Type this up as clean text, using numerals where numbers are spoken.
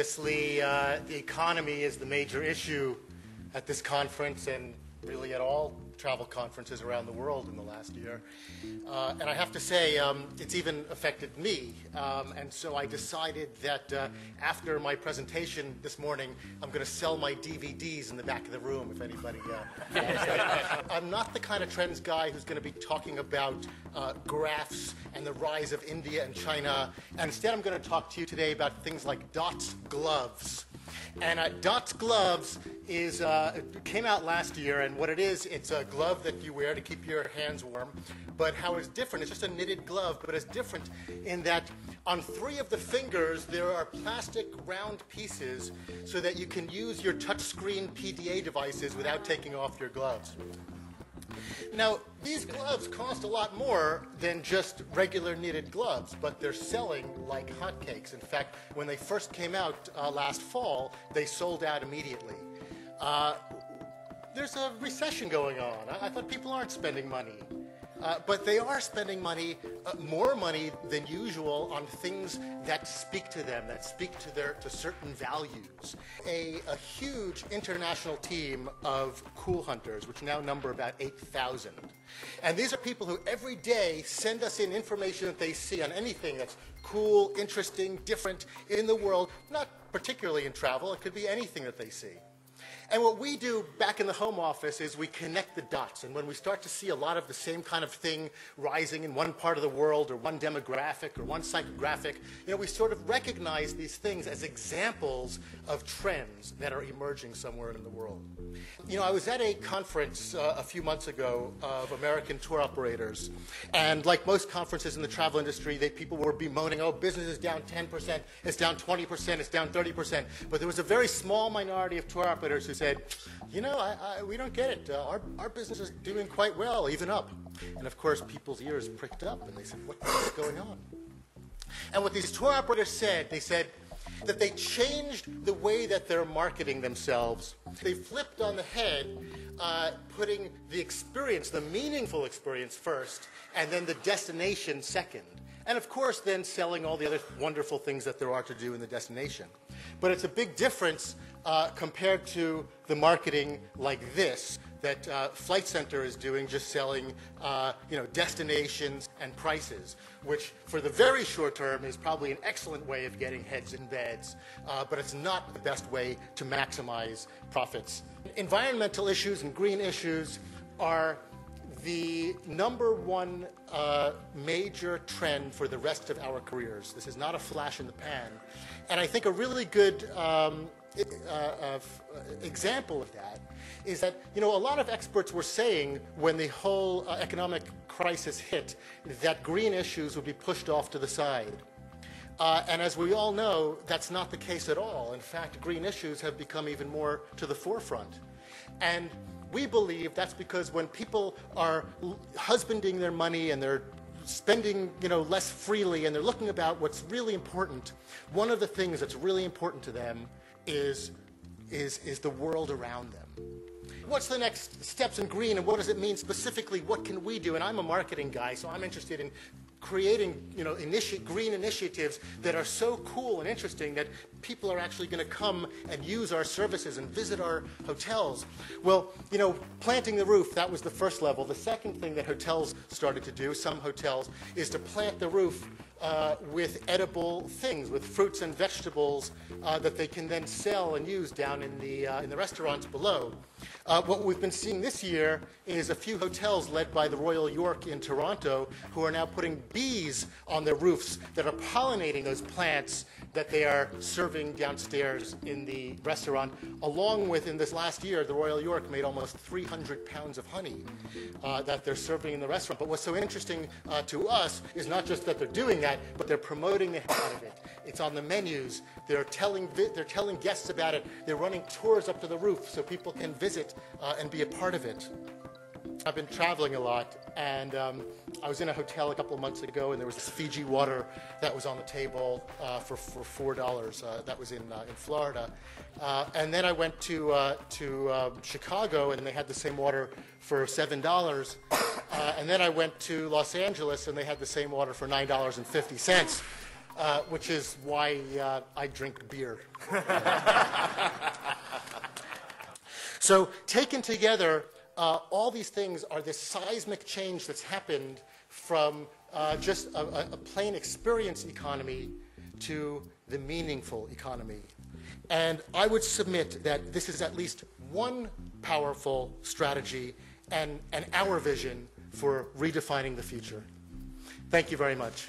Obviously, the economy is the major issue at this conference and really at all travel conferences around the world in the last year. And I have to say, it's even affected me. And so I decided that after my presentation this morning, I'm going to sell my DVDs in the back of the room if anybody I'm not the kind of trends guy who's going to be talking about graphs and the rise of India and China. And instead, I'm going to talk to you today about things like Dots gloves. And Dots gloves is it came out last year, and what it is, it's a glove that you wear to keep your hands warm. But how it's different, it's just a knitted glove, but it's different in that on 3 of the fingers there are plastic round pieces so that you can use your touchscreen PDA devices without taking off your gloves. Now, these gloves cost a lot more than just regular knitted gloves, but they're selling like hotcakes. In fact, when they first came out last fall, they sold out immediately. There's a recession going on. I thought people aren't spending money. But they are spending money, more money than usual, on things that speak to them, that speak to certain values. A huge international team of cool hunters, which now number about 8,000. And these are people who every day send us in information that they see on anything that's cool, interesting, different in the world, not particularly in travel. It could be anything that they see. And what we do back in the home office is we connect the dots. And when we start to see a lot of the same kind of thing rising in one part of the world or one demographic or one psychographic, we sort of recognize these things as examples of trends that are emerging somewhere in the world. I was at a conference a few months ago of American tour operators. And like most conferences in the travel industry, people were bemoaning, oh, business is down 10%, it's down 20%, it's down 30%. But there was a very small minority of tour operators who said, we don't get it. Our business is doing quite well, even up. And of course, people's ears pricked up, and they said, what's going on? And what these tour operators said, they said that they changed the way that they're marketing themselves. They flipped on the head, putting the experience, the meaningful experience first, and then the destination second. And of course, then selling all the other wonderful things that there are to do in the destination. But it's a big difference compared to the marketing like this that Flight Centre is doing, just selling destinations and prices, which for the very short term is probably an excellent way of getting heads in beds, but it's not the best way to maximize profits. Environmental issues and green issues are the #1 major trend for the rest of our careers. This is not a flash in the pan. And I think a really good example of that is that, a lot of experts were saying when the whole economic crisis hit that green issues would be pushed off to the side. And as we all know, that's not the case at all. In fact, green issues have become even more to the forefront. And we believe that's because when people are husbanding their money and they're spending, less freely and they're looking about what's really important, one of the things that's really important to them is the world around them. What's the next steps in green, and what does it mean specifically? What can we do? And I'm a marketing guy, so I'm interested in creating, green initiatives that are so cool and interesting that people are actually going to come and use our services and visit our hotels. Well, planting the roof, that was the first level. The second thing that hotels started to do, some hotels, is to plant the roof with edible things, with fruits and vegetables that they can then sell and use down in the restaurants below. What we've been seeing this year is a few hotels led by the Royal York in Toronto who are now putting bees on their roofs that are pollinating those plants that they are serving downstairs in the restaurant. Along with, in this last year, the Royal York made almost 300 pounds of honey that they're serving in the restaurant. But what's so interesting to us is not just that they're doing that, but they're promoting the heck out of it. It's on the menus. They're telling guests about it. They're running tours up to the roof so people can visit and be a part of it. I've been traveling a lot, and I was in a hotel a couple of months ago, and there was this Fiji water that was on the table for $4. That was in Florida. And then I went to Chicago, and they had the same water for $7. And then I went to Los Angeles, and they had the same water for $9.50. which is why I drink beer. So taken together, all these things are this seismic change that's happened from just a plain experience economy to the meaningful economy. And I would submit that this is at least one powerful strategy and our vision for redefining the future. Thank you very much.